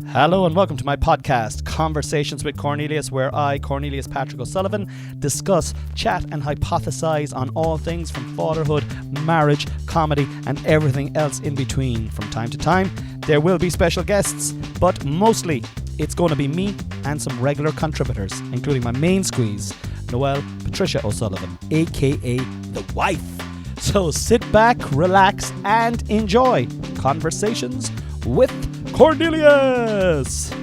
Hello and welcome to my podcast, Conversations with Cornelius, where I, Cornelius Patrick O'Sullivan, discuss, chat and hypothesize on all things from fatherhood, marriage, comedy and everything else in between. From time to time, there will be special guests, but mostly it's going to be me and some regular contributors, including my main squeeze, Noelle Patricia O'Sullivan, aka the wife. So sit back, relax and enjoy Conversations with Cornelius.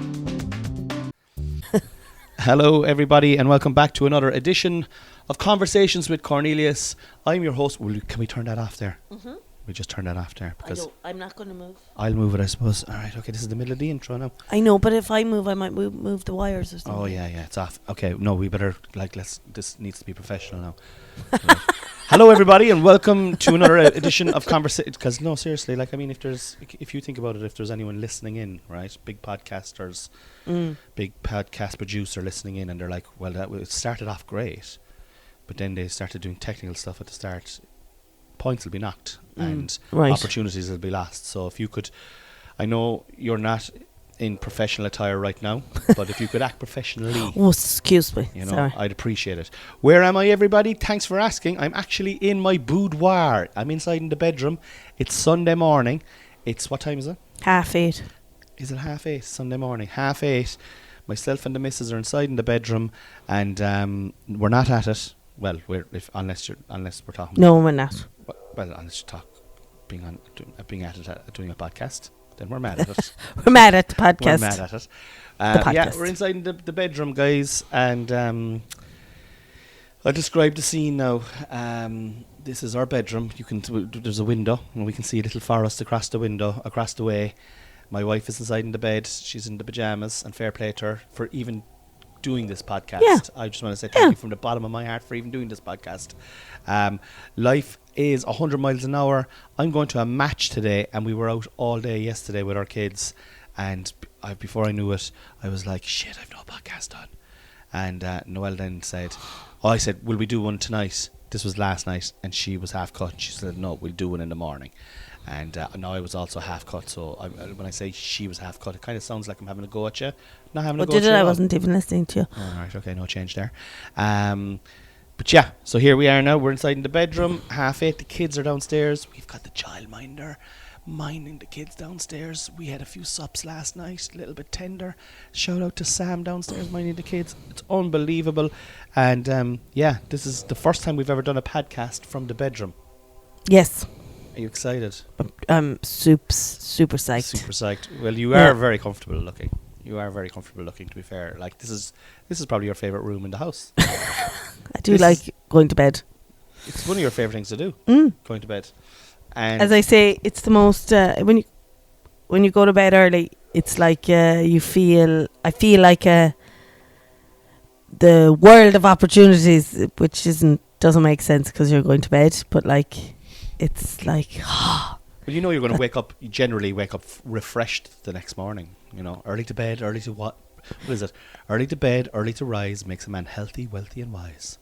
Hello everybody and welcome back to another edition of Conversations with Cornelius. I'm your host. Can we turn that off there? Mm-hmm. We just turn that off there because I'm not going to move. I'll move it, I suppose. Alright, okay, this is the middle of the intro now. I know, but if I move I might move the wires or something. Oh yeah, it's off. Okay, no, we better this needs to be professional now. Right. Hello everybody and welcome to another edition of Conversation. Because no, seriously, if you think about it, if there's anyone listening in, right, big podcasters, big podcast producer listening in, and they're like, well, it started off great, but then they started doing technical stuff at the start, points will be knocked and opportunities will be lost. So if you could, I know you're not in professional attire right now, but if you could act professionally, oh, excuse me, sorry, I'd appreciate it. Where am I, everybody? Thanks for asking. I'm actually in my boudoir. I'm inside in the bedroom. It's Sunday morning. It's, what time is it? 8:30. Is it 8:30? Sunday morning, 8:30. Myself and the missus are inside in the bedroom, and we're not at it. Well, unless we're talking. No, we're not. Well, unless you talk being at it doing a podcast. Then we're mad at it. We're mad at the podcast. We're mad at it. Podcast. Yeah, we're inside in the bedroom, guys, and I'll describe the scene now. This is our bedroom. There's a window, and we can see a little forest across the window, across the way. My wife is inside in the bed. She's in the pajamas, and fair play to her for even doing this podcast. Yeah. I just want to say thank you from the bottom of my heart for even doing this podcast. Life is 100 miles an hour. I'm going to a match today, and we were out all day yesterday with our kids, and before I knew it, I was like, shit, I've no podcast on. And Noelle then said, I said, will we do one tonight? This was last night, and she was half cut. She said, no, we'll do one in the morning. And now I was also half cut, so when I say she was half cut, it kind of sounds like I'm having a go at you. Not having a go at you. I wasn't even listening to you. All right, okay, no change there. But yeah, so here we are now. We're inside in the bedroom, 8:30. The kids are downstairs. We've got the childminder minding the kids downstairs. We had a few sups last night, a little bit tender. Shout out to Sam downstairs minding the kids. It's unbelievable. And yeah, this is the first time we've ever done a podcast from the bedroom. Yes. Are you excited? Super psyched. Super psyched. Well, you are very comfortable looking. You are very comfortable looking, to be fair. Like, this is probably your favourite room in the house. I do like going to bed. It's one of your favourite things to do, going to bed. And as I say, it's the most when you go to bed early, it's like I feel like the world of opportunities, which doesn't make sense because you're going to bed, but like it's like well, you know, you're going to wake up refreshed the next morning. You know, early to bed, early to what is it? Early to bed, early to rise makes a man healthy, wealthy and wise.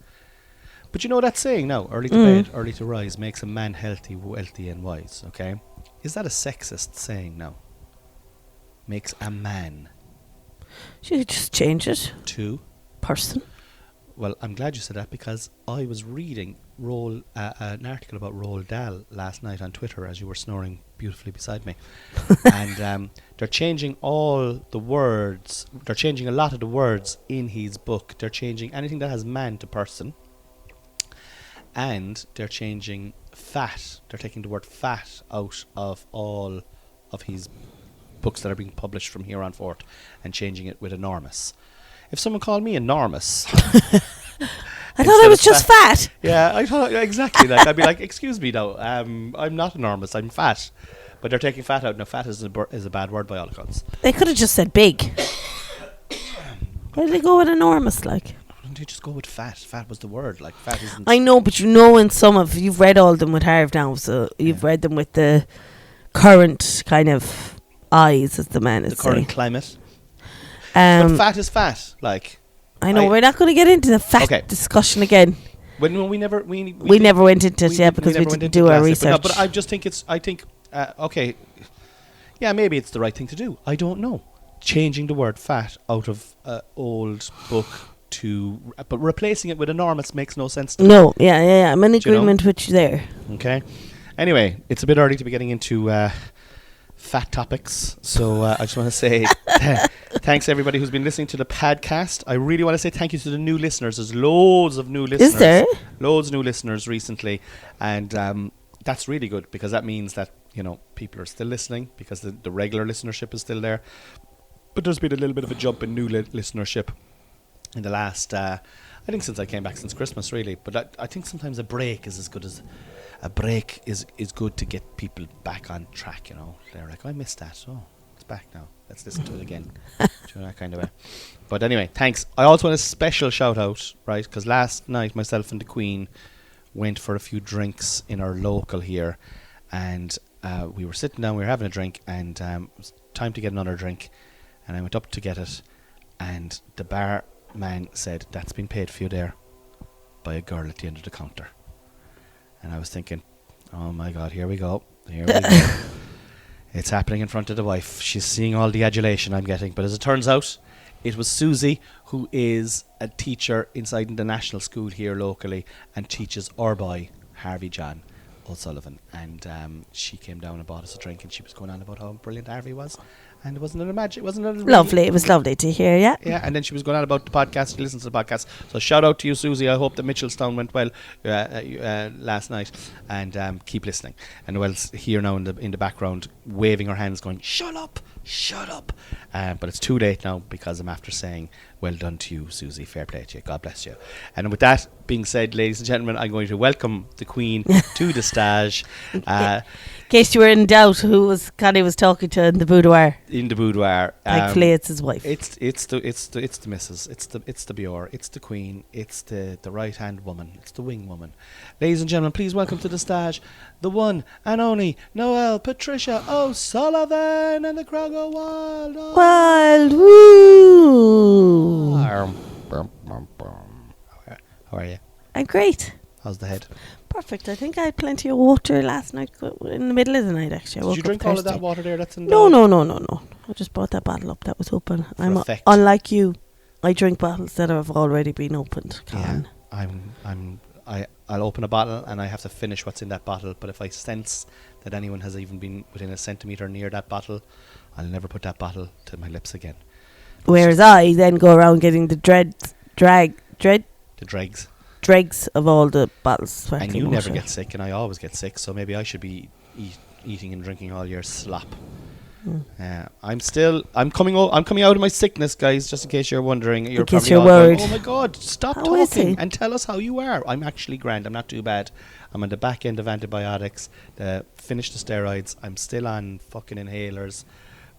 But you know that saying now, early to bed, early to rise makes a man healthy, wealthy and wise, okay? Is that a sexist saying now? Makes a man. You just change it. To? Person. Well, I'm glad you said that because I was reading an article about Roald Dahl last night on Twitter as you were snoring beautifully beside me. And they're changing all the words. They're changing a lot of the words in his book. They're changing anything that has man to person. And they're changing fat. They're taking the word fat out of all of his books that are being published from here on forth and changing it with enormous. If someone called me enormous... I thought I was just fat. Yeah, I thought exactly. Like I'd be like, excuse me now, I'm not enormous, I'm fat. But they're taking fat out. Now, fat is a bad word by all accounts. They could have just said big. Why did they go with enormous, like? Why don't you just go with fat? Fat was the word. Like, fat isn't... I know, but you know in some of... You've read all of them with Harv now, so you've read them with the current kind of eyes, as the man is saying. The current climate. But fat is fat, like... I know, we're not going to get into the fat discussion again. We never went into it yet because we didn't do our research. But I just think yeah, maybe it's the right thing to do. I don't know. changing the word fat out of old book but replacing it with enormous makes no sense to me. No, yeah. I'm in Do you know? agreement with you there. Okay. Anyway, it's a bit early to be getting into fat topics, so I just want to say thanks everybody who's been listening to the podcast. I really want to say thank you to the new listeners. There's loads of new listeners. Is there? Loads of new listeners recently, and that's really good because that means that people are still listening because the regular listenership is still there. But there's been a little bit of a jump in new listenership in the last, I think since I came back since Christmas, really. But I think sometimes a break is as good as a break is good to get people back on track. They're like, I missed that. Oh, it's back now. Let's listen to it again. That kind of way. But anyway, thanks. I also want a special shout out, right? Because last night myself and the Queen went for a few drinks in our local here, and we were sitting down, we were having a drink, and it was time to get another drink, and I went up to get it, and the bar man said, that's been paid for you there by a girl at the end of the counter. And I was thinking, oh my God, here we go. It's happening in front of the wife. She's seeing all the adulation I'm getting. But as it turns out, it was Susie, who is a teacher inside the national school here locally and teaches our boy, Harvey John O'Sullivan. And she came down and bought us a drink, and she was going on about how brilliant Harvey was. And it wasn't Lovely. It was lovely to hear, yeah. Yeah, and then she was going on about the podcast. She listens to the podcast. So shout out to you, Susie. I hope that Mitchelstown went well last night. And keep listening. And Noelle's here now in the background, waving her hands, going, shut up. But it's too late now because I'm after saying, well done to you, Susie. Fair play to you. God bless you. And with that being said, ladies and gentlemen, I'm going to welcome the Queen to the stage. In case you were in doubt who Connie was talking to in the boudoir. Thankfully, it's his wife. It's the missus. It's the Bior. It's the Queen. It's the right hand woman. It's the wing woman. Ladies and gentlemen, please welcome to the stage the one and only Noelle Patricia O'Sullivan, and the crowd go wild. Oh. Wild, woo! How are you? I'm great. How's the head? Perfect. I think I had plenty of water last night, in the middle of the night actually. Did you drink all of that water there that's in No. I just brought that bottle up that was open. Unlike you, I drink bottles that have already been opened. Yeah, I'll open a bottle and I have to finish what's in that bottle, but if I sense that anyone has even been within a centimetre near that bottle, I'll never put that bottle to my lips again. Whereas I then go around getting the dregs of all the bottles. And you never get sick, and I always get sick, so maybe I should be eating and drinking all your slop. I'm coming out of my sickness, guys, just in case you're wondering. You're probably worried. Going, oh my God, stop talking and tell us how you are. I'm actually grand. I'm not too bad. I'm on the back end of antibiotics. Finished the steroids. I'm still on fucking inhalers,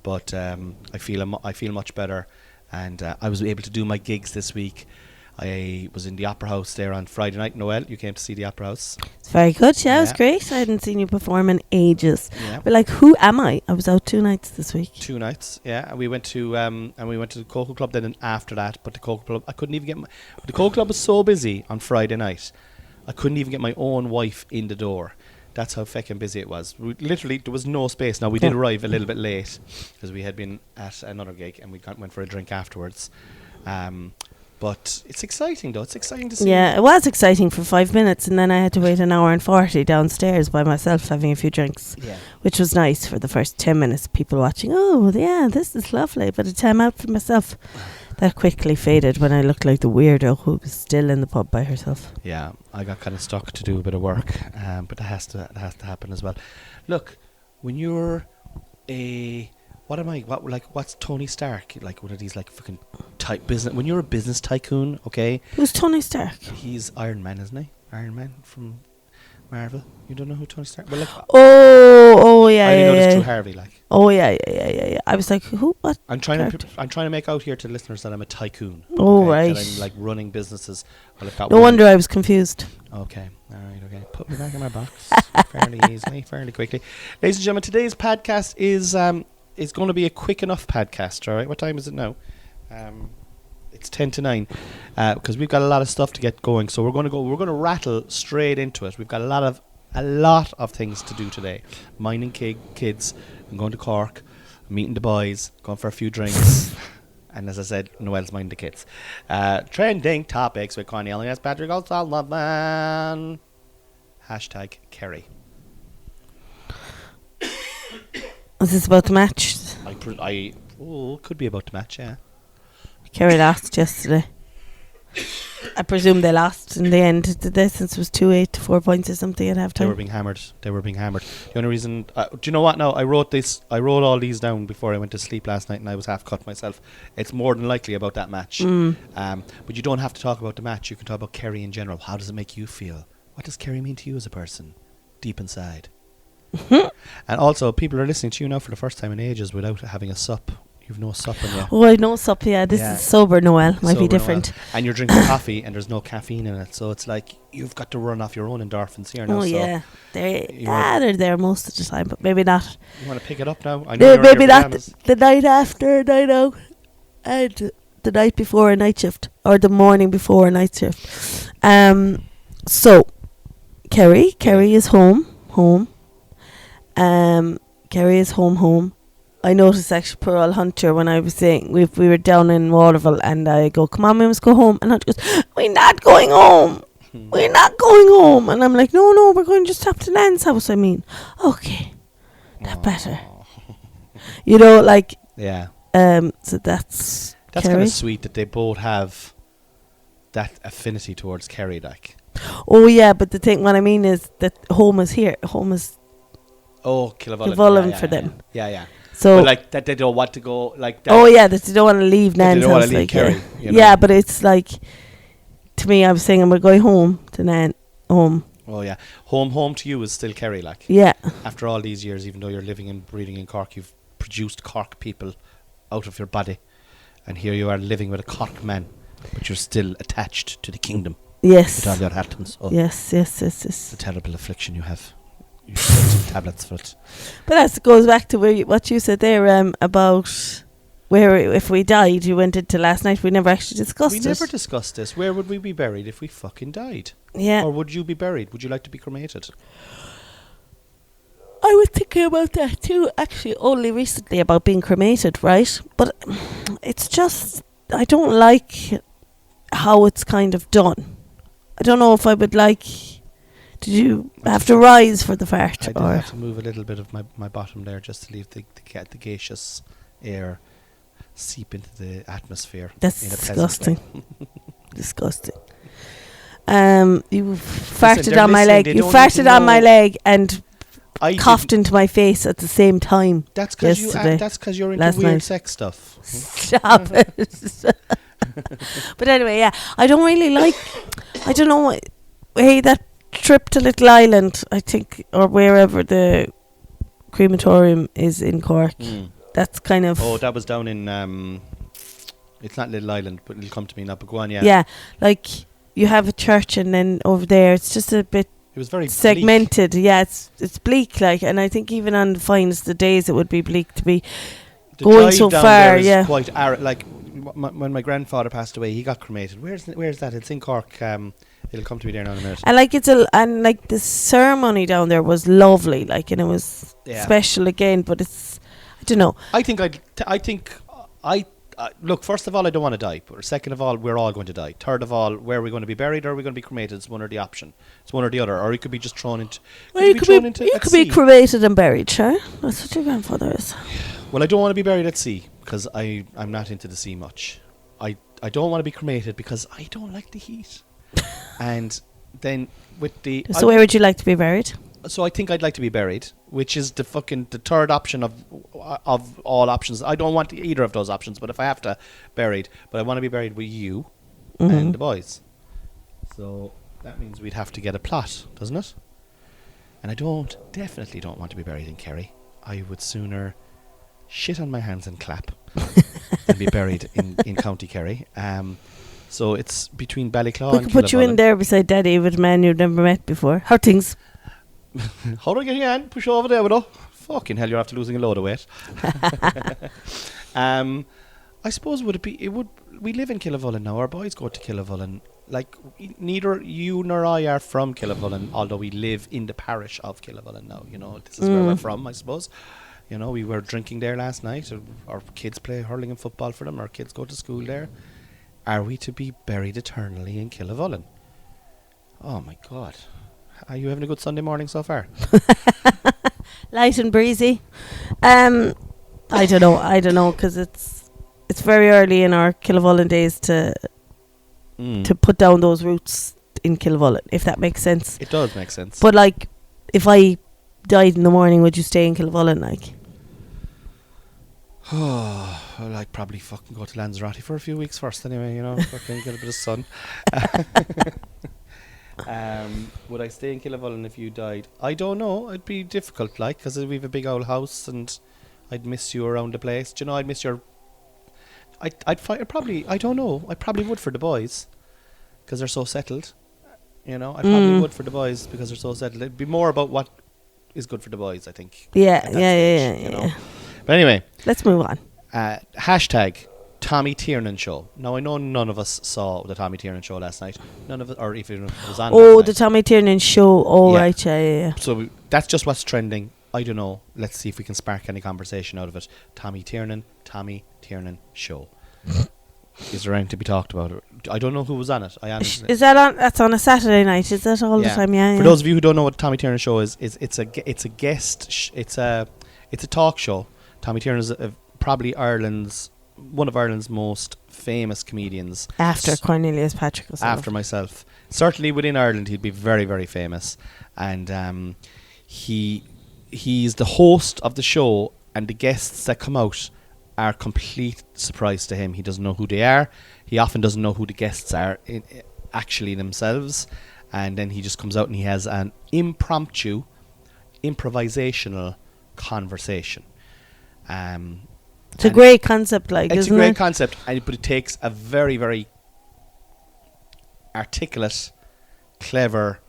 but I feel much better, and I was able to do my gigs this week. I was in the Opera House there on Friday night. Noelle, you came to see the Opera House. It's very good. Yeah, it was great. I hadn't seen you perform in ages. Yeah. But who am I? I was out 2 nights this week. 2 nights, yeah. And we went to the Cocoa Club then, and after that. But the Cocoa Club, I couldn't even get the Cocoa Club was so busy on Friday night, I couldn't even get my own wife in the door. That's how feckin' busy it was. Literally, there was no space. Now, we did arrive a little bit late because we had been at another gig and we went for a drink afterwards. But it's exciting, though. It's exciting to see. Yeah, it was exciting for 5 minutes, and then I had to wait an hour and 40 downstairs by myself having a few drinks, which was nice for the first 10 minutes. People watching, oh, yeah, this is lovely. By the time out for myself, that quickly faded when I looked like the weirdo who was still in the pub by herself. Yeah, I got kind of stuck to do a bit of work, but that has to happen as well. Look, when you're what's Tony Stark? Like one of these fucking type business. When you're a business tycoon, okay? Who's Tony Stark? He's Iron Man, isn't he? Iron Man from Marvel. You don't know who Tony Stark? Well, Yeah. I only noticed through Harvey, Oh yeah. I was like, who? What? I'm trying to make out here to the listeners that I'm a tycoon. Oh right. That I'm running businesses. No wonder I was confused. Okay. All right. Okay. Put me back in my box fairly easily, fairly quickly. Ladies and gentlemen, today's podcast is going to be a quick enough podcast. All right. What time is it now? It's 10 to 9 because we've got a lot of stuff to get going. So we're going to rattle straight into it. We've got a lot of things to do today. Minding kids. I'm going to Cork. I'm meeting the boys, going for a few drinks. And as I said, Noel's mind the kids. Trending topics with Connie Elliott, Patrick O'Sullivan. Hashtag Kerry. Was this about the match? Could be about the match, yeah. Kerry lost yesterday. I presume they lost in the end, did they? Since it was 2-8 to 4 points or something at half They time. were being hammered. The only reason... do you know what now? I wrote all these down before I went to sleep last night and I was half cut myself. It's more than likely about that match. But you don't have to talk about the match. You can talk about Kerry in general. How does it make you feel? What does Kerry mean to you as a person? Deep inside. And also, people are listening to you now for the first time in ages without having a sup. You've no sup in you. Oh, I know sup, yeah. This is sober Noel. Might be different. Noel. And you're drinking coffee and there's no caffeine in it. So it's like you've got to run off your own endorphins here now. Oh, yeah. They're there most of the time, but maybe not. You want to pick it up now? I know maybe not the night after a night out and the night before a night shift or the morning before a night shift. So, Kerry is home. Kerry is home. I noticed actually poor old Hunter when I was saying we were down in Waterville and I go, come on, we must go home. And Hunter goes, we're not going home. We're not going home. And I'm like, no, we're going just up to Nan's house. I mean, okay, that better. You know, like, yeah. So that's kind of sweet that they both have that affinity towards Kerry, like. Oh yeah, but the thing, what I mean is that home is here. Home is Kilvollen for them. Yeah. So, but like that they don't want to go like that. Oh yeah, that they don't want to leave Nan's house. Leave like Kerry, you know? Yeah, but it's like, to me, I was saying we're going home to Nan. Home. Oh yeah, home to you is still Kerry, like. Yeah. After all these years, even though you're living and breathing in Cork, you've produced Cork people out of your body, and here you are living with a Cork man, but you're still attached to the kingdom. Yes. With all your Hattons. Oh. Yes. It's a terrible affliction you have. You should take some tablets for it. But that goes back to what you said there about where if we died. You went into last night. We never actually discussed it. We never discussed this. Where would we be buried if we fucking died? Yeah. Or would you be buried? Would you like to be cremated? I was thinking about that too, actually, only recently, about being cremated, right? But it's just, I don't like how it's kind of done. I don't know if I would like... Did you have to rise for the fart? I did have to move a little bit of my bottom there just to leave the gaseous air seep into the atmosphere. That's disgusting. Disgusting. You farted on my leg. You farted on my leg and coughed into my face at the same time. That's because you're into weird sex stuff. Stop it. But anyway, yeah, I don't really like. I don't know. Hey, that trip to Little Island, I think, or wherever the crematorium is in Cork. That's kind of... Oh, that was down in... it's not Little Island, but it'll come to me now. But go on, yeah. Yeah, like you have a church and then over there it's just a bit... It was very segmented. bleak. Yeah, it's bleak, like, and I think even on the finest of days it would be bleak to be the going so down far. There is yeah, quite arid. Like when my grandfather passed away, he got cremated. Where's that? It's in Cork. It'll come to me there now in a minute. And like the ceremony down there was lovely, like, and it was special again. But it's, I don't know. I think look, first of all, I don't want to die. But second of all, we're all going to die. Third of all, where are we going to be buried? Or are we going to be cremated? It's one or the option. It's one or the other. Or it could be just thrown into. Well, you could be cremated and buried, sure. That's what your grandfather is. Well, I don't want to be buried at sea because I'm not into the sea much. I don't want to be cremated because I don't like the heat. And then with the... So where would you like to be buried? So I think I'd like to be buried, which is the third option of all options. I don't want either of those options, but if I have to, buried. But I want to be buried with you and the boys. So that means we'd have to get a plot, doesn't it? And I definitely don't want to be buried in Kerry. I would sooner shit on my hands and clap than be buried in County Kerry. So it's between Ballyclaw and we could put you in there beside Daddy with a man you've never met before. How things? How do I get your hand? Push over there, though. Fucking hell, you're after losing a load of weight. I suppose we live in Kilvollen now. Our boys go to Kilvollen. Like, neither you nor I are from Kilvollen, although we live in the parish of Kilvollen now. You know, this is where we're from, I suppose. You know, we were drinking there last night. Our kids play hurling and football for them. Our kids go to school there. Are we to be buried eternally in Killavullen? Oh my God. Are you having a good Sunday morning so far? Light and breezy. I don't know, because it's very early in our Killavullen days to put down those roots in Killavullen, if that makes sense. It does make sense. But like, if I died in the morning, would you stay in Killavullen? Like, well, I'd probably fucking go to Lanzarote for a few weeks first anyway, you know, fucking get a bit of sun. Would I stay in Killavullen if you died? I don't know. It'd be difficult, like, because we've a big old house and I'd miss you around the place. Do you know, I'd miss your... I'd probably... I don't know. I probably would for the boys because they're so settled. You know, I probably would for the boys because they're so settled. It'd be more about what is good for the boys, I think. Yeah. You know? But anyway. Let's move on. Hashtag Tommy Tiernan show. Now, I know none of us saw the Tommy Tiernan show last night. None of us, or even if it was on. Oh, the Tommy Tiernan show. Oh, yeah. Right, yeah. So that's just what's trending. I don't know. Let's see if we can spark any conversation out of it. Tommy Tiernan show. Is there anything to be talked about? I don't know who was on it. Is that on? That's on a Saturday night. Is that all the time? Yeah. For those of you who don't know what Tommy Tiernan show is it's a guest. It's a talk show. Tommy Tiernan is probably one of Ireland's most famous comedians. After Cornelius Patrick. After myself, certainly within Ireland, he'd be very, very famous. And he's the host of the show, and the guests that come out are complete surprise to him. He doesn't know who they are. He often doesn't know who the guests are actually themselves. And then he just comes out and he has an impromptu, improvisational conversation. It's a great concept, like, it's isn't it? It's a great concept, but it takes a very, very articulate, clever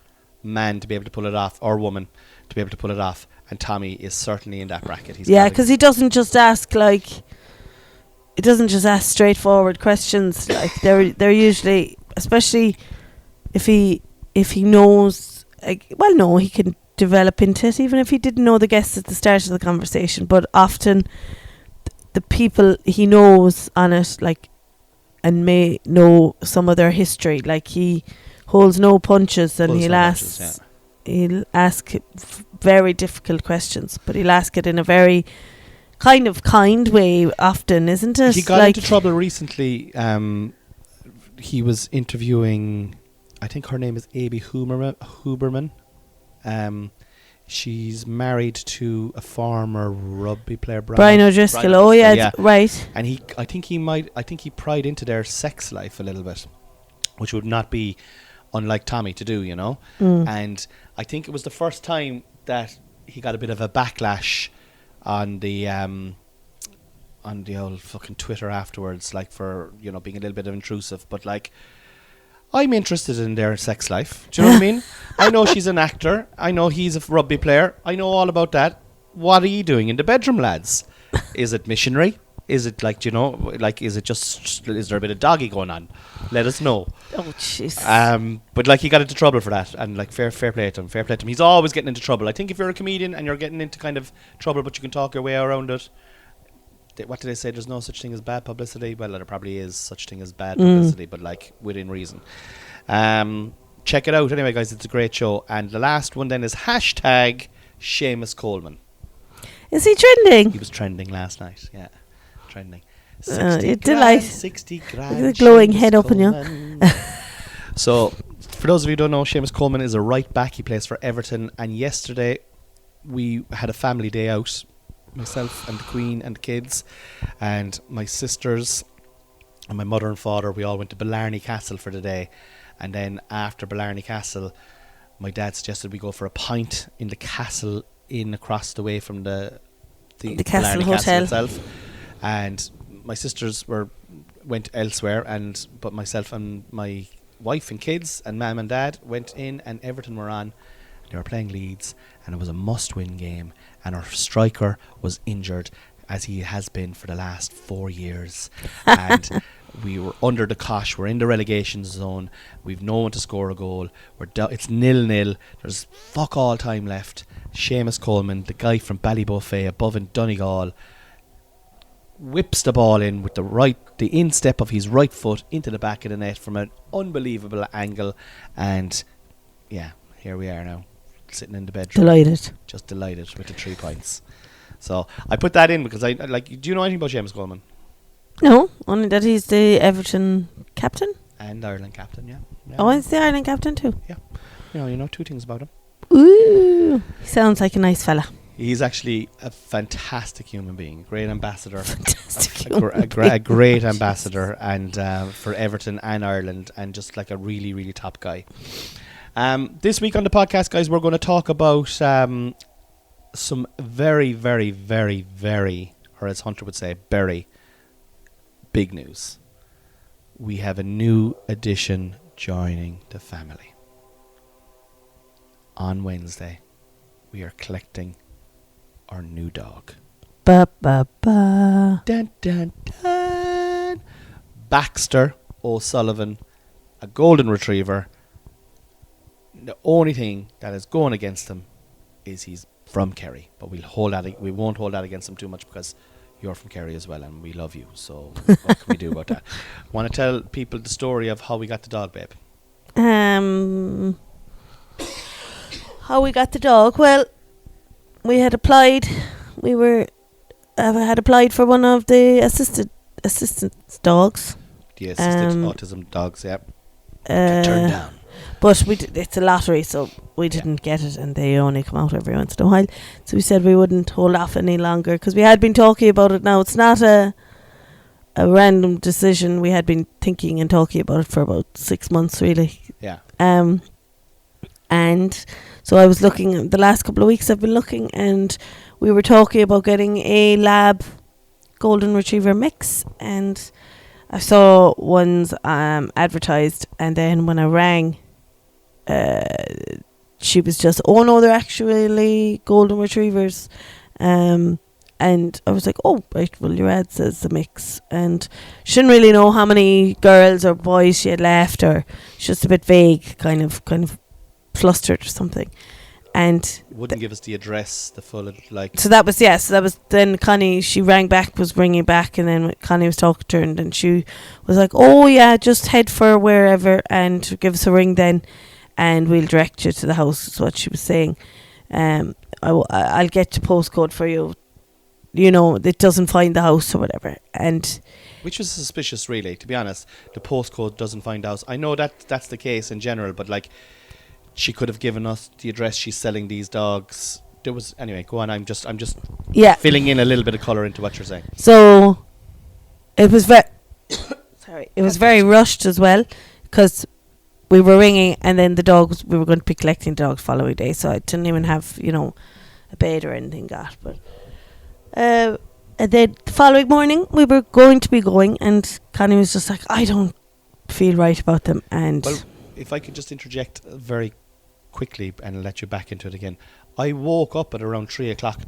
man to be able to pull it off, or woman to be able to pull it off. And Tommy is certainly in that bracket. Because he doesn't just ask straightforward questions. Like, they're usually, especially if he knows, he can develop into it, even if he didn't know the guests at the start of the conversation. But often the people he knows on it, like, and may know some of their history. Like, he holds no punches, and he'll ask very difficult questions, but he'll ask it in a very kind way often, isn't it? He got into trouble recently. He was interviewing, I think her name is Abby Huberman. She's married to a former rugby player, Brian O'Driscoll. Right. And I think he pried into their sex life a little bit, which would not be unlike Tommy to do, you know. And I think it was the first time that he got a bit of a backlash on the old fucking Twitter afterwards, like, for, you know, being a little bit intrusive. But, like, I'm interested in their sex life. Do you know what I mean? I know she's an actor. I know he's a rugby player. I know all about that. What are you doing in the bedroom, lads? Is it missionary? Is it, like, you know, like, is there a bit of doggy going on? Let us know. Oh, jeez. But, like, he got into trouble for that, and, like, fair play to him. He's always getting into trouble. I think if you're a comedian and you're getting into kind of trouble, but you can talk your way around it, what do they say? There's no such thing as bad publicity. Well, there probably is such thing as bad publicity, but, like, within reason. Check it out anyway, guys. It's a great show. And the last one then is hashtag Seamus Coleman. Is he trending? He was trending last night. Yeah, trending. 60 grand. The glowing head up on you. So, for those of you who don't know, Seamus Coleman is a right back. He plays for Everton. And yesterday we had a family day out. Myself and the Queen and the kids and my sisters and my mother and father, we all went to Blarney Castle for the day. And then after Blarney Castle, my dad suggested we go for a pint in the castle inn across the way from the Castle Hotel itself. And my sisters went elsewhere, but myself and my wife and kids and mum and dad went in, and Everton were on. They were playing Leeds, and it was a must-win game. And our striker was injured, as he has been for the last 4 years. And we were under the cosh. We're in the relegation zone. We've no one to score a goal. It's 0-0. There's fuck all time left. Seamus Coleman, the guy from Ballybuffet above in Donegal, whips the ball in with the instep of his right foot into the back of the net from an unbelievable angle, and yeah, here we are now, sitting in the bedroom. Just delighted with the 3 points. So I put that in because I like. Do you know anything about Seamus Coleman? No, only that he's the Everton captain. And Ireland captain, yeah. Oh, he's the Ireland captain too. Yeah. You know 2 things about him. Ooh, he sounds like a nice fella. He's actually a fantastic human being, great ambassador, a great ambassador, and for Everton and Ireland, and just like a really, really top guy. This week on the podcast, guys, we're going to talk about some very, very, very, very, or as Hunter would say, very big news. We have a new addition joining the family. On Wednesday, we are collecting our new dog. Ba ba ba. Dun dun dun. Baxter O'Sullivan, a golden retriever. The only thing that is going against him is he's from Kerry, but we won't hold that against him too much because you're from Kerry as well, and we love you. So what can we do about that? Want to tell people the story of how we got the dog, babe? How we got the dog? Well, we had applied. We had applied for one of the assistance dogs. The assisted autism dogs, yeah. Turned down. But it's a lottery, so we didn't get it, and they only come out every once in a while. So we said we wouldn't hold off any longer because we had been talking about it. Now it's not a random decision. We had been thinking and talking about it for about 6 months, really. Yeah. And so I was looking. The last couple of weeks I've been looking, and we were talking about getting a lab golden retriever mix, and I saw ones advertised, and then when I rang, she was just, oh no, they're actually golden retrievers, and I was like, oh right, well your ad says the mix, and she didn't really know how many girls or boys she had left, or she's just a bit vague, kind of flustered or something, and wouldn't give us the address, the full So that was then Connie. She rang back, was ringing back, and then Connie was talking to her, and then she was like, "Oh yeah, just head for wherever and give us a ring then, and we'll direct you to the house." Is what she was saying. I'll get the postcode for you. You know, it doesn't find the house or whatever, and which was suspicious, really. To be honest, the postcode doesn't find the house. I know that's the case in general, but like, she could have given us the address she's selling these dogs. There was, anyway, go on. I'm just filling in a little bit of colour into what you're saying. So it was very rushed as well, because we were ringing, and then we were going to be collecting the dogs following day, so I didn't even have, a bed or anything got. But and then the following morning we were going to be going, and Connie was just like, I don't feel right about them. And well, if I could just interject very quickly and let you back into it again. I woke up at around 3 o'clock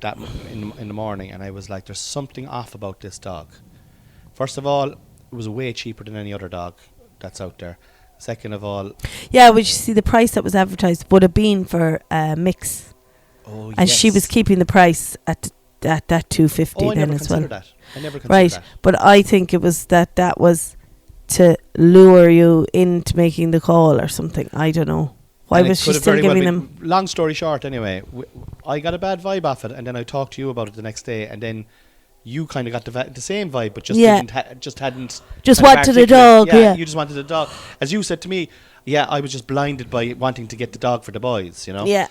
in the morning, and I was like, there's something off about this dog. First of all, it was way cheaper than any other dog that's out there. Second of all, yeah, would you see the price that was advertised would have been for a mix? Oh, and yes. she was keeping the price at that $250 then as well. I never considered right, that. But I think it was that was to lure you into making the call or something. I don't know. Why was she still giving them? Long story short, anyway, I got a bad vibe off it, and then I talked to you about it the next day, and then you kind of got the same vibe, but just hadn't. Just wanted a dog. Yeah, you just wanted a dog. As you said to me, I was just blinded by wanting to get the dog for the boys, Yeah.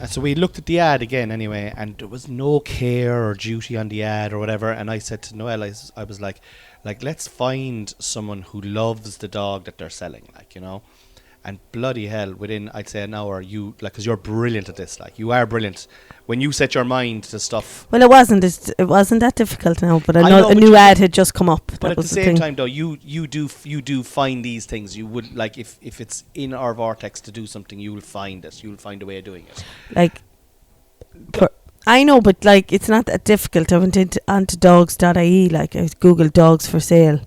So we looked at the ad again anyway, and there was no care or duty on the ad or whatever. And I said to Noelle, I was like, let's find someone who loves the dog that they're selling, And bloody hell, within, I'd say, an hour, because you're brilliant at this, you are brilliant. When you set your mind to stuff. Well, it wasn't that difficult now, but a new ad had just come up. But at the same time, though, you do find these things. You would, if it's in our vortex to do something, you'll find it. You'll find a way of doing it. I know, but it's not that difficult. I went onto dogs.ie, I googled dogs for sale,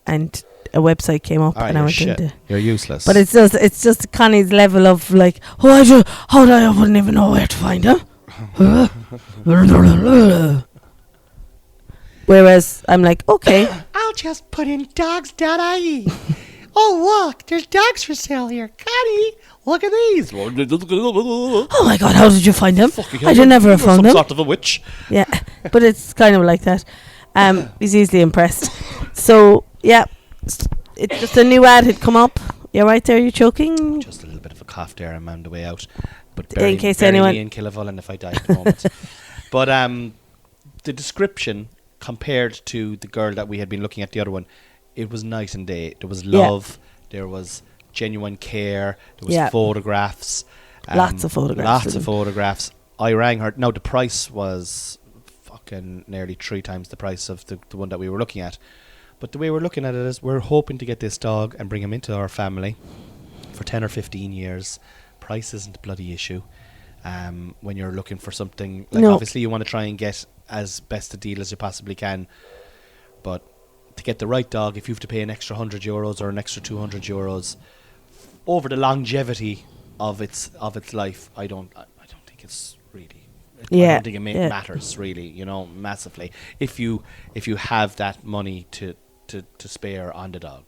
and a website came up, and I went into. You're useless. But it's just Connie's level of I wouldn't even know where to find them. Whereas I'm like, okay. I'll just put in dogs.ie. Oh, look, there's dogs for sale here. Connie, look at these. Oh my God, how did you find them? I did never have found them. Some sort of a witch. Yeah, but it's kind of like that. He's easily impressed. So, yeah, it's just a new ad had come up. You're right there, you're choking. Just a little bit of a cough there. I'm on the way out. But in case bury anyone... me in Killavullen if I die at the moment. But the description compared to the girl that we had been looking at, the other one, it was night and day. There was love. There was genuine care. There was photographs. Lots of photographs. Lots of photographs. I rang her. Now, the price was fucking nearly 3 times the price of the one that we were looking at. But the way we're looking at it is we're hoping to get this dog and bring him into our family for 10 or 15 years. Price isn't a bloody issue. When you're looking for something, like obviously you want to try and get as best a deal as you possibly can. But to get the right dog, if you have to pay an extra €100 or an extra €200 over the longevity of its life, I don't think it's really. I don't think it matters really, massively. If you have that money to spare on the dog,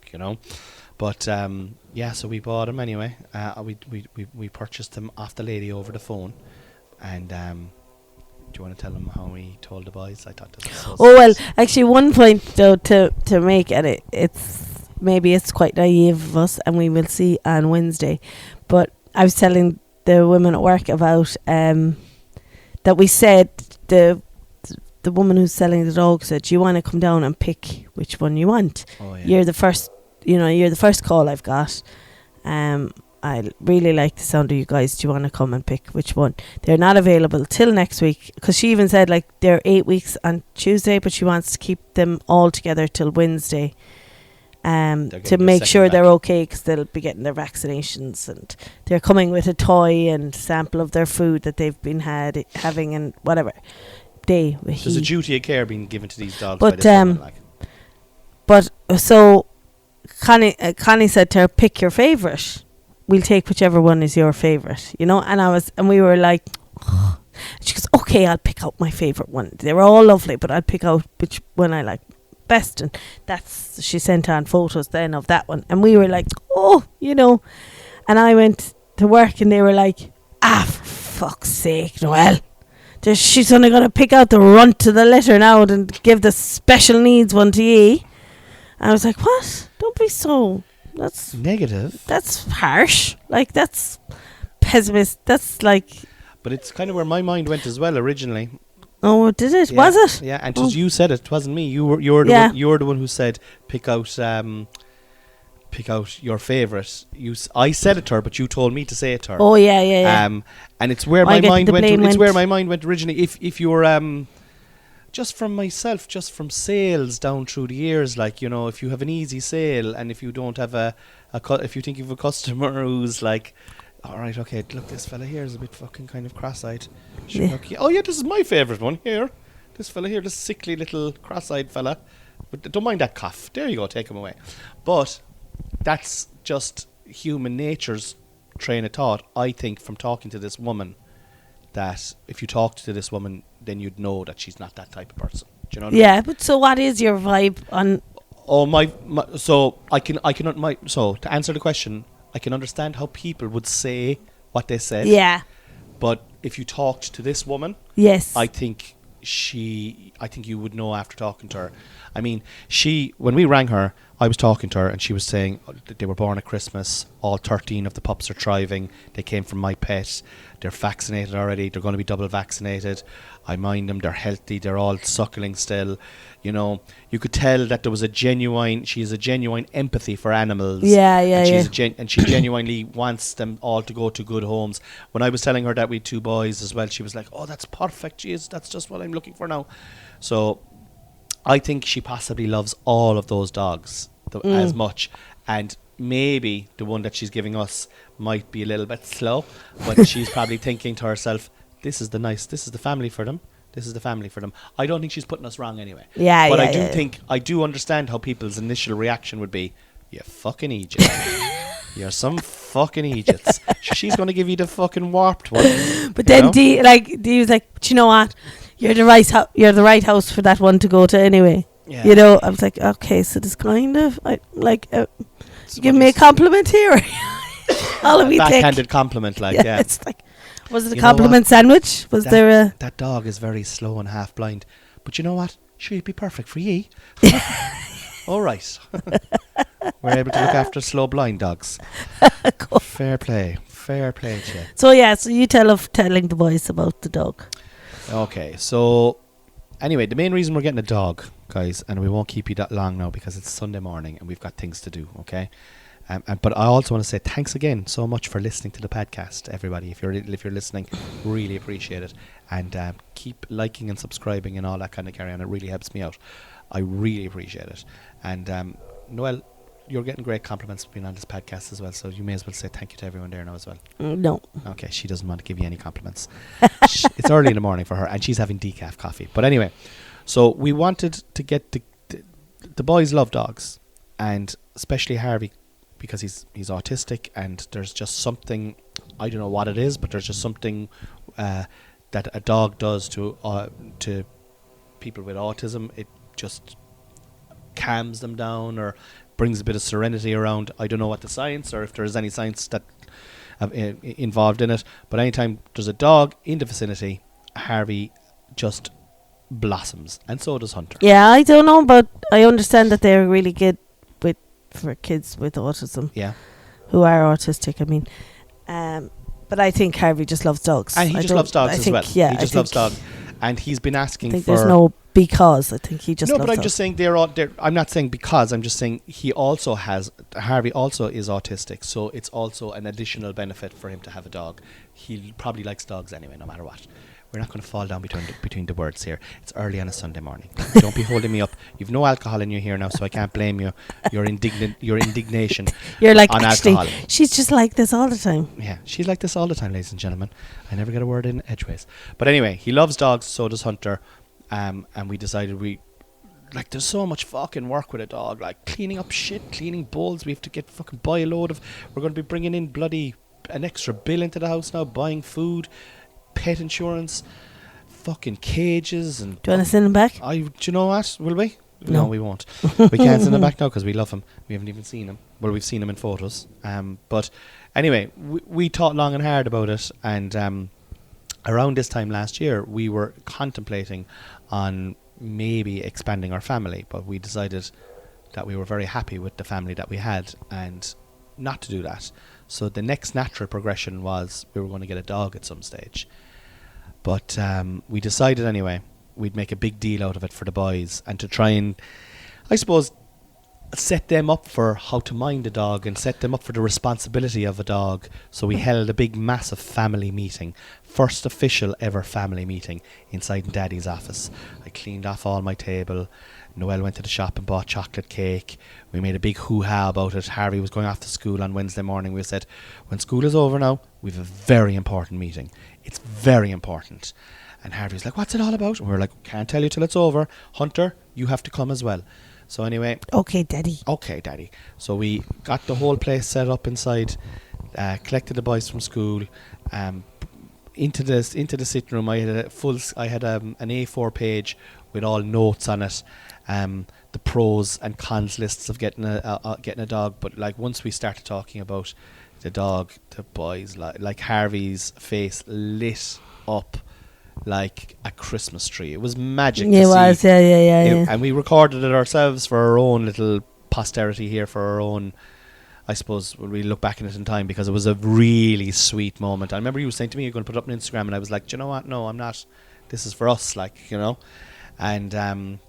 But so we bought him anyway. We purchased him off the lady over the phone, and. Do you want to tell them how we told the boys? I thought this was so well, actually, one point though to make, and it's quite naive of us, and we will see on Wednesday. But I was telling the women at work about that we said the woman who's selling the dog said, "You want to come down and pick which one you want. Oh, yeah. You're the first call I've got. I really like the sound of you guys. Do you want to come and pick which one?" They're not available till next week, because she even said like they're 8 weeks on Tuesday, but she wants to keep them all together till Wednesday to make sure they're okay, because they'll be getting their vaccinations, and they're coming with a toy and sample of their food that they've been having and whatever. There's a duty of care being given to these dogs, but by this woman, like. But so Connie said to her, "Pick your favourite. We'll take whichever one is your favourite," and we were like, oh. She goes, "Okay, I'll pick out my favourite one. They were all lovely, but I'll pick out which one I like best." And she sent on photos then of that one, and we were like, oh, and I went to work, and they were like, for fuck's sake, Noelle, she's only going to pick out the runt to the litter now and give the special needs one to ye. I was like, what? Don't be so... That's negative. That's harsh. Like, that's pessimist. That's like... But it's kind of where my mind went as well originally. Oh, did it? Yeah. Was it? Yeah, and you said it wasn't me. You're the one who said pick out your favourite. I said it to her, but you told me to say it to her. Oh yeah. And it's where my mind went. It's where my mind went originally. If you're just from myself, just from sales down through the years, like, if you have an easy sale, and if you don't have if you think you have a customer who's like, all right, okay, look, this fella here is a bit fucking kind of cross-eyed. Oh yeah, this is my favourite one here. This fella here, this sickly little cross-eyed fella. But don't mind that cough. There you go, take him away. But that's just human nature's train of thought. I think from talking to this woman, that if you talked to this woman, then you'd know that she's not that type of person. Do you know what I mean? But so what is your vibe on... So to answer the question, I can understand how people would say what they said. Yeah. But if you talked to this woman, yes, I think you would know after talking to her. I mean, when we rang her, I was talking to her, and she was saying that they were born at Christmas. All 13 of the pups are thriving. They came from my pet. They're vaccinated already. They're going to be double vaccinated. I mind them. They're healthy. They're all suckling still. You could tell that there was she has a genuine empathy for animals. Yeah. And she genuinely wants them all to go to good homes. When I was telling her that we had 2 boys as well, she was like, "Oh, that's perfect. Jeez, that's just what I'm looking for now." So I think she possibly loves all of those dogs as much. And maybe the one that she's giving us might be a little bit slow, but she's probably thinking to herself, this is the family for them. This is the family for them. I don't think she's putting us wrong anyway. Yeah, but I do understand how people's initial reaction would be, "You fucking idiot." You're some fucking idiots. She's going to give you the fucking warped one. But then Dee was like, but you know what? You're the right house for that one to go to anyway. Yeah. You know, I was like, okay, so this kind of give me a compliment here. All of me backhanded compliment, like yeah. It's like, was it a compliment sandwich? Was there a that dog is very slow and half blind, but you know what? She'd be perfect for ye. All right. We're able to look after slow blind dogs. Cool. Fair play to you. So you telling the boys about the dog. Okay, so anyway, the main reason we're getting a dog, guys, and we won't keep you that long now because it's Sunday morning and we've got things to do, okay? But I also want to say thanks again so much for listening to the podcast, everybody. If you're listening, really appreciate it. And keep liking and subscribing and all that kind of carry on. It really helps me out. I really appreciate it. And Noelle, you're getting great compliments for being on this podcast as well, so you may as well say thank you to everyone there now as well. No. Okay, she doesn't want to give you any compliments. It's early in the morning for her, and she's having decaf coffee. But anyway, so we wanted to get the boys love dogs, and especially Harvey, because he's autistic, and there's just something, I don't know what it is, but there's just something that a dog does to people with autism. It just calms them down or brings a bit of serenity around. I don't know what the science, or if there is any science that involved in it, but anytime there's a dog in the vicinity, Harvey just blossoms, and so does Hunter. Yeah, I don't know, but I understand that they're really good for kids with autism. Yeah, who are autistic. I mean, but I think Harvey just loves dogs, and he just loves dogs as well. Yeah, he just loves dogs, and he's been asking for. There's no because. I think he just no, loves but I'm dogs. just saying they're all. I'm not saying because. I'm just saying Harvey also is autistic, so it's also an additional benefit for him to have a dog. He probably likes dogs anyway, no matter what. We're not going to fall down between the words here. It's early on a Sunday morning. Don't be holding me up. You've no alcohol in you here now, so I can't blame you. Your indignation. You're like, on actually, alcohol. She's just like this all the time. Yeah, she's like this all the time, ladies and gentlemen. I never get a word in edgeways. But anyway, he loves dogs, so does Hunter. And we decided there's so much fucking work with a dog, like cleaning up shit, cleaning bowls. We have to buy a load of. We're going to be bringing in an extra bill into the house now, buying food, pet insurance, fucking cages, and. Do you want to send him back? Do you know what? Will we? No, we won't. We can't send him back now because we love him. We haven't even seen him. Well, we've seen him in photos. But anyway, we thought long and hard about it, and around this time last year, we were contemplating on maybe expanding our family, but we decided that we were very happy with the family that we had and not to do that. So the next natural progression was we were going to get a dog at some stage. But we decided anyway we'd make a big deal out of it for the boys, and to try and, I suppose, set them up for how to mind a dog and set them up for the responsibility of a dog. So we held a big massive family meeting, first official ever family meeting inside Daddy's office. I cleaned off all my table. Noelle went to the shop and bought chocolate cake. We made a big hoo-ha about it. Harvey was going off to school on Wednesday morning. We said, when school is over now, we have a very important meeting. It's very important. And Harvey's like, what's it all about? And we were like, can't tell you till it's over. Hunter, you have to come as well. So anyway. Okay, Daddy. So we got the whole place set up inside, collected the boys from school, into the sitting room. I had an A4 page with all notes on it, the pros and cons lists of getting a dog. But like once we started talking about the dog, the boys like Harvey's face lit up like a Christmas tree. It was magic. Yeah, it was. Yeah. And we recorded it ourselves for our own little posterity here, for our own, I suppose, when we look back in it in time, because it was a really sweet moment. I remember you were saying to me you're going to put it up on Instagram, and I was like, do you know what? No, I'm not. This is for us, and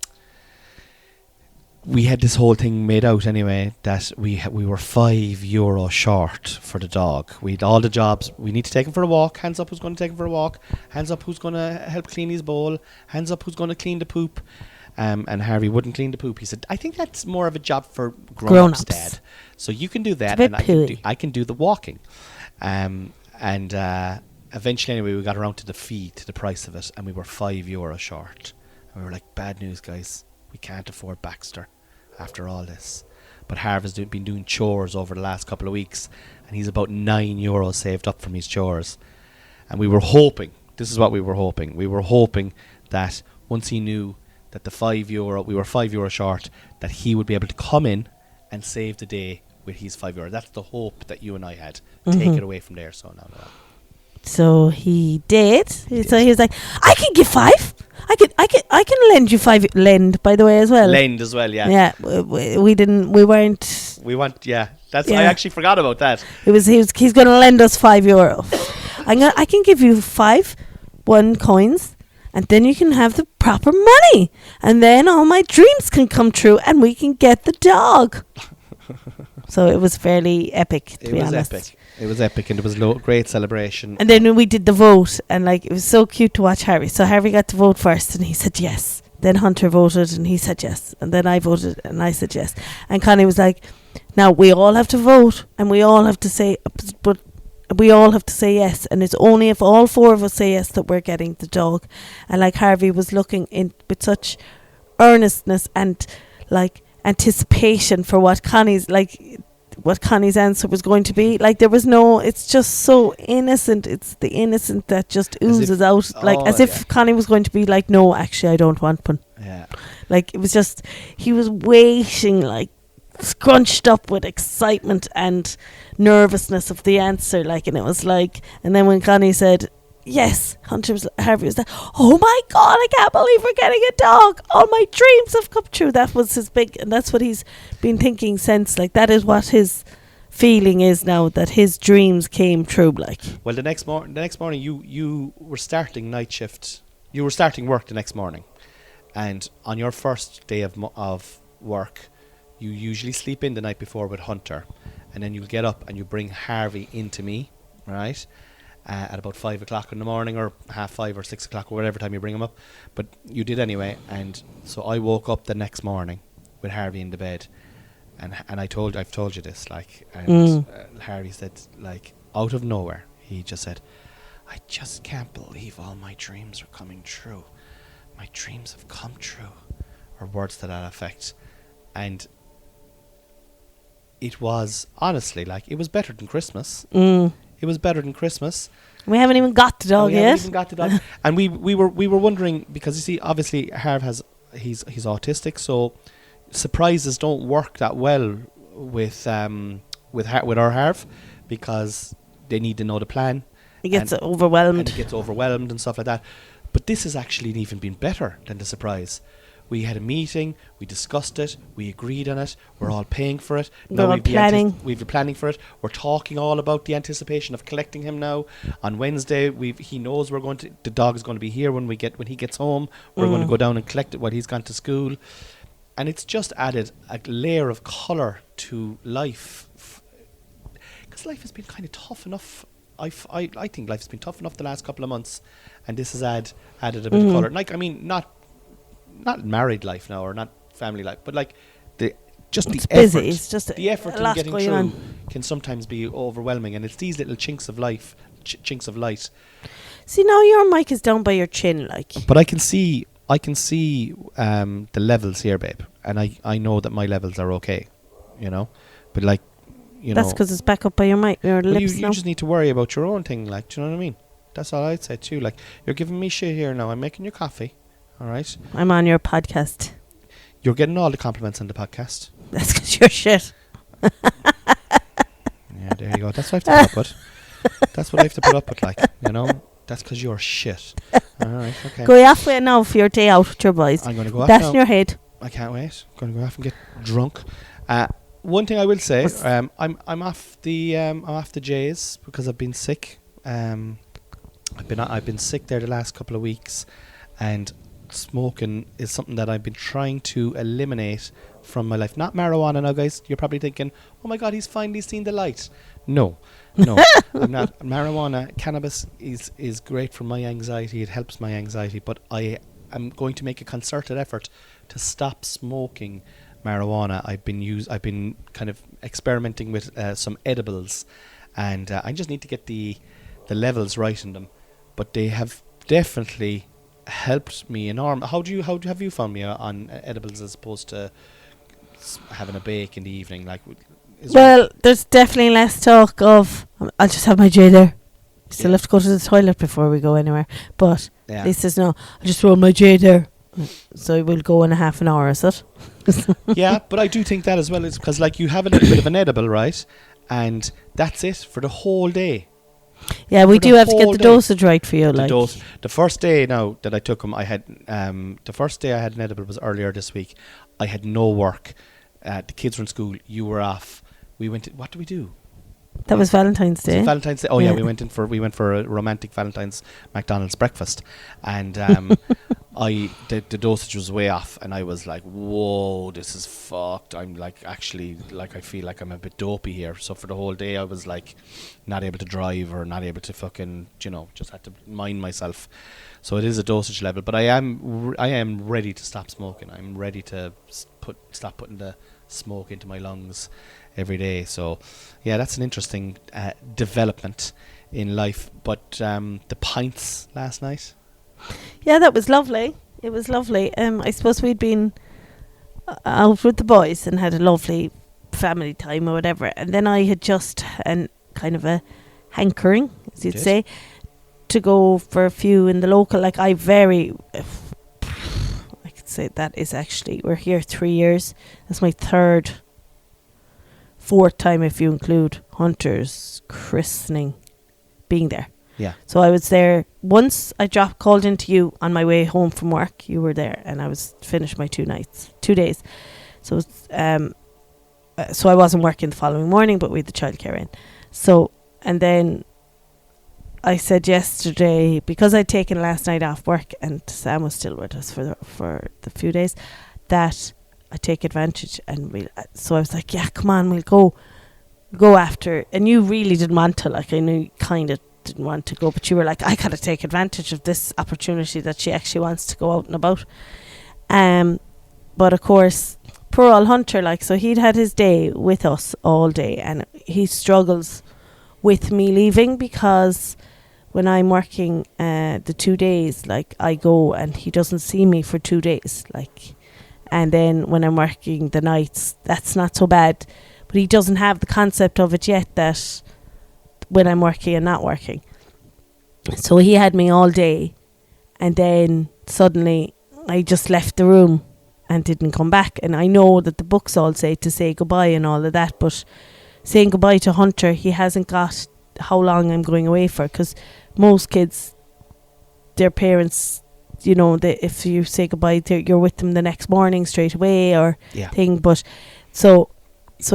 we had this whole thing made out anyway that we were €5 short for the dog. We had all the jobs. We need to take him for a walk. Hands up who's going to take him for a walk. Hands up who's going to help clean his bowl. Hands up who's going to clean the poop. And Harvey wouldn't clean the poop. He said, I think that's more of a job for grown-ups, Dad. So you can do that, and I can do the walking. Eventually anyway we got around to the fee, to the price of it, and we were €5 short. And we were like, bad news, guys. We can't afford Baxter after all this. but Harv has been doing chores over the last couple of weeks, and he's about €9 saved up from his chores. And we were hoping, this is what we were hoping that once he knew that the €5, we were €5 short, that he would be able to come in and save the day with his €5. That's the hope that you and I had. Take it away from there. So no. So he did. So he was like, I can give 5. I can lend you 5. Lend, by the way, as well. Lend as well, yeah. Yeah, we didn't. We weren't. We want, yeah. That's. Yeah. I actually forgot about that. He's going to lend us €5. I can give you 5 1 coins, and then you can have the proper money, and then all my dreams can come true, and we can get the dog. So it was fairly epic, to be honest. It was epic, and it was great celebration. And then when we did the vote, and like it was so cute to watch Harvey. So Harvey got to vote first, and he said yes. Then Hunter voted, and he said yes. And then I voted, and I said yes. And Connie was like, "Now we all have to vote, and we all have to say, but we all have to say yes. And it's only if all 4 of us say yes that we're getting the dog." And like Harvey was looking in with such earnestness and like anticipation for what Connie's answer was going to be. Like there was no, it's just so innocent. It's the innocent that just oozes out, like as if Connie was going to be like, "No, actually I don't want one." Yeah. Like it was just, he was waiting, like scrunched up with excitement and nervousness of the answer, like, and it was like, and then when Connie said yes, Harvey was like, "Oh my God, I can't believe we're getting a dog. All my dreams have come true." That was his big, and that's what he's been thinking since. Like that is what his feeling is now, that his dreams came true. Like, well, the next morning, you were starting night shift. You were starting work the next morning, and on your first day of work, you usually sleep in the night before with Hunter, and then you'll get up and you bring Harvey into me, right? At about 5 o'clock in the morning, or 5:30 or 6 o'clock, or whatever time you bring him up. But you did anyway, and so I woke up the next morning with Harvey in the bed, and I've told you this, like, and Harvey said, like, out of nowhere, he just said, "I just can't believe all my dreams are coming true. My dreams have come true," or words to that effect. And it was, honestly, like, it was better than Christmas. It was better than Christmas. We haven't even got the dog yet. And we were wondering, because you see, obviously Harv he's autistic, so surprises don't work that well with our Harv, because they need to know the plan. He gets overwhelmed. And he gets overwhelmed and stuff like that. But this has actually even been better than the surprise. We had a meeting, we discussed it, we agreed on it, we're all paying for it. We've been planning for it. We're talking all about the anticipation of collecting him now. On Wednesday, he knows the dog is going to be here when he gets home. We're going to go down and collect it while he's gone to school. And it's just added a layer of colour to life. Because life has been kind of tough enough. I think life has been tough enough the last couple of months, and this has added a bit of colour. Like, I mean, not married life now, or not family life, but like the effort. Busy. It's just the effort in getting through can sometimes be overwhelming, and it's these little chinks of life, chinks of light. See, now your mic is down by your chin, like. But I can see the levels here, babe, and I know that my levels are okay, you know. But like, that's because it's back up by your mic, your lips. You just need to worry about your own thing, like. Do you know what I mean? That's all I'd say too. Like, you're giving me shit here now. I'm making you coffee. All right. I'm on your podcast. You're getting all the compliments on the podcast. That's because you're shit. Yeah, there you go. That's what I have to put up with. That's what I have to put up with, like, you know. That's because you're shit. All right, okay. Go halfway now for your day out with your boys. I'm going to go off That's now. in your head. I can't wait. I'm going to go off and get drunk. One thing I will say, I'm off the J's because I've been sick. I've been sick there the last couple of weeks, and smoking is something that I've been trying to eliminate from my life. Not marijuana now, guys. You're probably thinking, "Oh my God, he's finally seen the light." No, I'm not. Marijuana, cannabis is great for my anxiety. It helps my anxiety, but I am going to make a concerted effort to stop smoking marijuana. I've been kind of experimenting with some edibles, and I just need to get the levels right in them. But they have definitely helped me enormously. How have you found me on edibles as opposed to having a bake in the evening? Like, there's definitely less talk of I'll just have my J there. Still have to go to the toilet before we go anywhere. But at least there's no, I'll just roll my J there. So we'll go in a half an hour, is it? Yeah, but I do think that as well is because like you have a little bit of an edible, right? And that's it for the whole day. Yeah, we do have to get the dosage right for you. The first day now that I took them, I had the first day I had an edible was earlier this week. I had no work. The kids were in school. You were off. We went. What did we do? That was Valentine's Day. Valentine's Day. Oh yeah, we went for a romantic Valentine's McDonald's breakfast, and the dosage was way off, and I was like, whoa, this is fucked. I'm like actually like I feel like I'm a bit dopey here. So for the whole day, I was like not able to drive or not able to fucking just had to mind myself. So it is a dosage level, but I am ready to stop smoking. I'm ready to stop putting the smoke into my lungs every day. So yeah, that's an interesting development in life. But the pints last night, yeah, that was lovely. It was lovely. I suppose we'd been out with the boys and had a lovely family time or whatever, and then I had just kind of a hankering, as you'd say, to go for a few in the local. Like I could say that is actually, we're here 3 years. That's my fourth time if you include Hunter's christening being there. Yeah. So I was there once. I called into you on my way home from work. You were there, and I was finished my 2 days. So so I wasn't working the following morning, but we had the childcare in. So, and then I said yesterday, because I'd taken last night off work and Sam was still with us for the few days, that I take advantage, and so I was like, yeah, come on, we'll go after. And you really didn't want to, like, I knew you kind of didn't want to go, but you were like, I gotta take advantage of this opportunity that she actually wants to go out and about. But of course, poor old Hunter, like, so he'd had his day with us all day, and he struggles with me leaving because when I'm working the 2 days, like, I go and he doesn't see me for 2 days, like. And then when I'm working the nights, that's not so bad. But he doesn't have the concept of it yet, that when I'm working and not working. So he had me all day. And then suddenly I just left the room and didn't come back. And I know that the books all say to say goodbye and all of that. But saying goodbye to Hunter, he hasn't got how long I'm going away for. Because most kids, their parents, if you say goodbye, you're with them the next morning straight away or thing. But so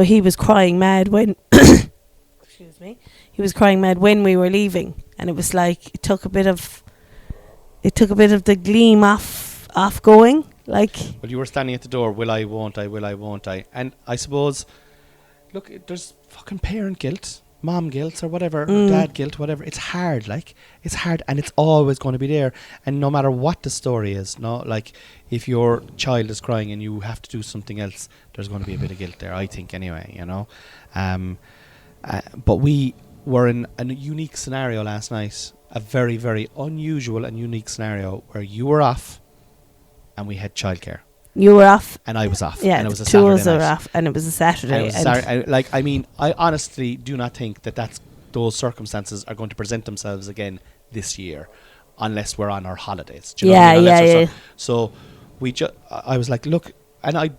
he was crying mad when excuse me, he was crying mad when we were leaving, and it was like it took a bit of the gleam off going, like. Well, you were standing at the door, will I, won't I, and I suppose, look, there's fucking parent guilt, mom guilt or whatever, or dad guilt, whatever. It's hard, and it's always going to be there. And no matter what the story is, like if your child is crying and you have to do something else, there's going to be a bit of guilt there, I think, anyway, but we were in a unique scenario last night, a very, very unusual and unique scenario where you were off and we had childcare. You were off. And I was off. Yeah, and it was a two of us Saturday were night. off, and it was a Saturday. I honestly do not think that those circumstances are going to present themselves again this year, unless we're on our holidays. Do you know what I mean? Yeah. So I was like, look, and I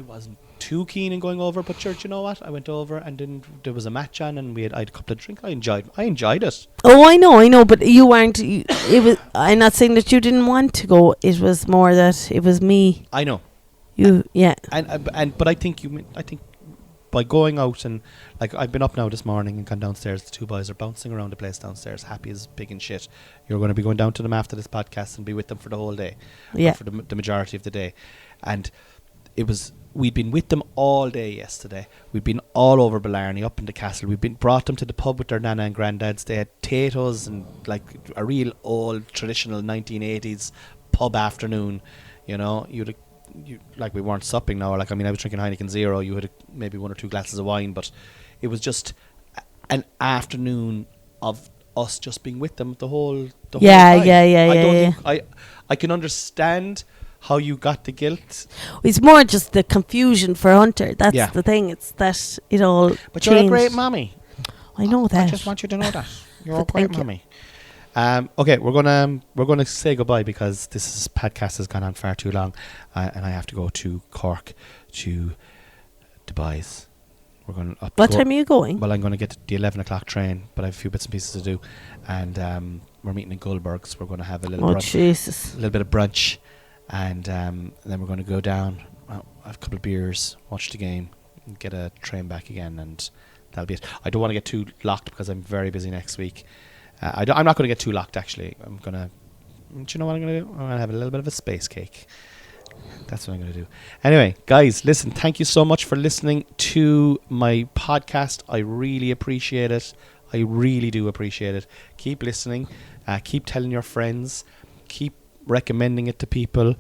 wasn't too keen in going over, but church, you know what? I went over, and then there was a match on, and I had a couple of drinks. I enjoyed it. Oh, I know, but you weren't. It was. I'm not saying that you didn't want to go. It was more that it was me. I know. But I think by going out, and like I've been up now this morning and gone downstairs. The two boys are bouncing around the place downstairs, happy as pig and shit. You're going to be going down to them after this podcast and be with them for the whole day, for the majority of the day, and we'd been with them all day yesterday. We'd been all over Blarney, up in the castle. We'd brought them to the pub with their nana and granddads. They had potatoes and like a real old traditional 1980s pub afternoon. We weren't supping now. Like, I mean, I was drinking Heineken Zero. You had maybe 1 or 2 glasses of wine, but it was just an afternoon of us just being with them the whole time. Yeah. I can understand how you got the guilt. It's more just the confusion for Hunter. That's Yeah. the thing. It's that it all But changed. you're a great mommy. I know that. I just want you to know that. You're a But great thank you. mommy. Okay, we're gonna say goodbye because this podcast has gone on far too long, and I have to go to Cork to Dubai's. We're going up. What time are you going? Well, I'm going to get the 11 o'clock train, but I have a few bits and pieces to do, and we're meeting in Goldberg's. We're going to have a little brunch, Jesus. a little bit of brunch, and then we're going to go down, have a couple of beers, watch the game, and get a train back again, and that'll be it. I don't want to get too locked because I'm very busy next week. I'm not going to get too locked, actually. I'm going to... Do you know what I'm going to do? I'm going to have a little bit of a space cake. That's what I'm going to do. Anyway, guys, listen, thank you so much for listening to my podcast. I really appreciate it. I really do appreciate it. Keep listening. Keep telling your friends. Keep recommending it to people.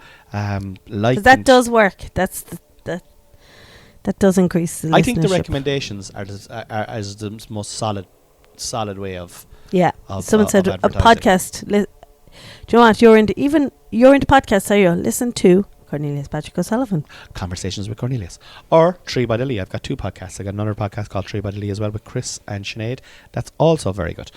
Like that does work. That does increase the listenership. I think the recommendations are the most solid way of... Yeah. Someone said a advertising. podcast. Do you know what? You're into podcasts, are you? Listen to Cornelius Patrick O'Sullivan. Conversations with Cornelius. Or Tree by the Lee. I've got two podcasts. I got another podcast called Tree by the Lee as well with Chris and Sinead. That's also very good.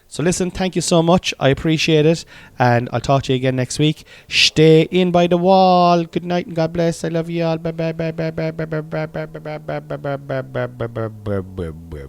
So listen, thank you so much. I appreciate it. And I'll talk to you again next week. Stay in by the wall. Good night and God bless. I love you all. Bye bye bye bye bye bye bye bye bye bye bye bye bye bye bye bye bye bye.